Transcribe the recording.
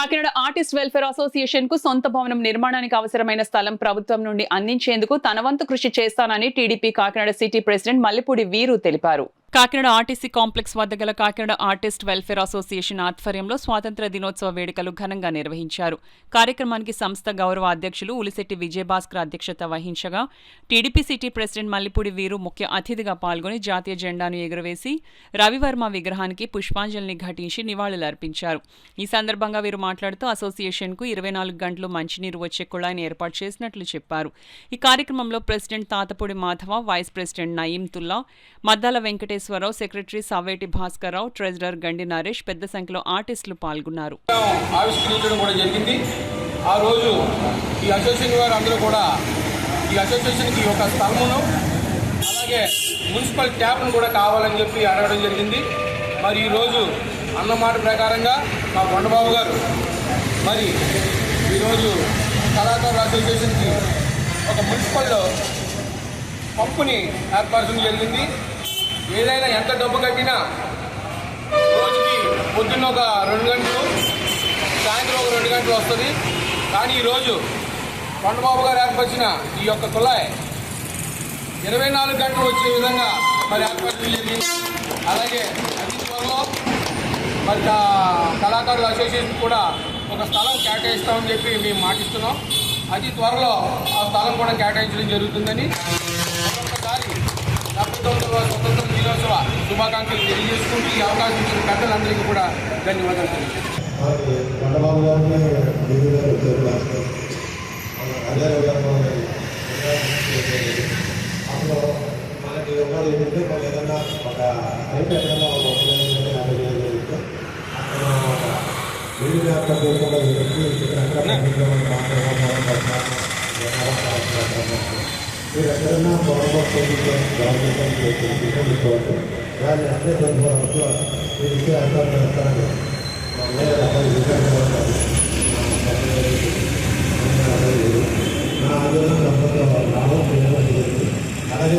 Kakinada artist welfare association కు సొంత భవనం నిర్మాణానికి అవసరమైన స్థలం ప్రభుత్వం నుండి అందించేందుకు తన వంతు కృషి చేస్తానని TDP Kakinada city president Mallipudi వీరు తెలిపారు. కాకినాడ ఆర్టీసీ కాంప్లెక్స్ వద్ద గల కాకినాడ ఆర్టిస్ట్ వెల్ఫేర్ అసోసియేషన్ ఆధ్వర్యంలో స్వాతంత్ర దినోత్సవ వేడుకలు ఘనంగా నిర్వహించారు. కార్యక్రమానికి సంస్థ గౌరవ అధ్యక్షులు ఉలిశెట్టి విజయభాస్కర్ అధ్యక్షత వహించగా టీడీపీ సిటీ ప్రెసిడెంట్ మల్లిపూడి వీరు ముఖ్య అతిథిగా పాల్గొని జాతీయ జెండాను ఎగురవేసి రవివర్మ విగ్రహానికి పుష్పాంజలిని ఘటించి నివాళులర్పించారు. ఈ సందర్భంగా వీరు మాట్లాడుతూ అసోసియేషన్కు 24 గంటలు మంచినీరు వచ్చే కుళాయిని ఏర్పాటు చేసినట్లు చెప్పారు. ఈ కార్యక్రమంలో president Tatapudi Madhava, vice president Nayeemtulla, Maddala Venkateswararao, secretary Saveti Bhaskarrao, treasurer Gandi Naresh పెద్ద సంఖ్యలో ఆర్టిస్టులు పాల్గొన్నారు. ఆవిష్కరించడం కూడా జరిగింది. ఆ రోజు ఈ అసోసియేషన్ వారు అందరూ కూడా ఈ అసోసియేషన్కి ఒక స్థలమును అలాగే మున్సిపల్ ట్యాప్ను కూడా కావాలని చెప్పి అడగడం జరిగింది. మరి ఈరోజు అన్నమాట ప్రకారంగా మా కొండబాబు గారు మరి ఈరోజు కళాకారుల అసోసియేషన్కి ఒక మున్సిపల్ పంపుని ఏర్పరచడం జరిగింది. ఏదైనా ఎంత డబ్బు కట్టినా రోజుకి పొద్దున్న ఒక 2 గంటలు, సాయంత్రం ఒక 2 గంటలు వస్తుంది. కానీ ఈరోజు కొండబాబు గారు ఏర్పరిచిన ఈ యొక్క కుళాయి 24 గంటలు వచ్చే విధంగా మరి ఏర్పరచడం జరిగింది. అలాగే అతి త్వరలో మరి కళాకారుల అసోసియేషన్ కూడా ఒక స్థలం కేటాయిస్తామని చెప్పి మేము మాటిస్తున్నాం. అతి త్వరలో ఆ స్థలం కూడా కేటాయించడం జరుగుతుందని ఒక్కొక్కసారి 79వ స్వతంత్ర దినోత్సవ శుభాకాంక్షలు తెలియజేసుకుంటూ ఈ అవకాశం ఇచ్చిన పెద్దలందరికీ కూడా ధన్యవాదాలు. కొండబాబు గారికి అప్పుడు మనకి ఉన్నది ఏంటంటే మనం ఏదన్నా ఒక సైట్ ఎక్కడన్నా ఒక వీళ్ళు ఏర్పాటు చేసుకోవడం మీరు ఎక్కడన్నా గవర్నమెంట్ తీసుకోవచ్చు. దాన్ని అంటే 24 మీరు ఇచ్చే ఏర్పాటు చేస్తారని నా ఆందోళన లాభం అలాగే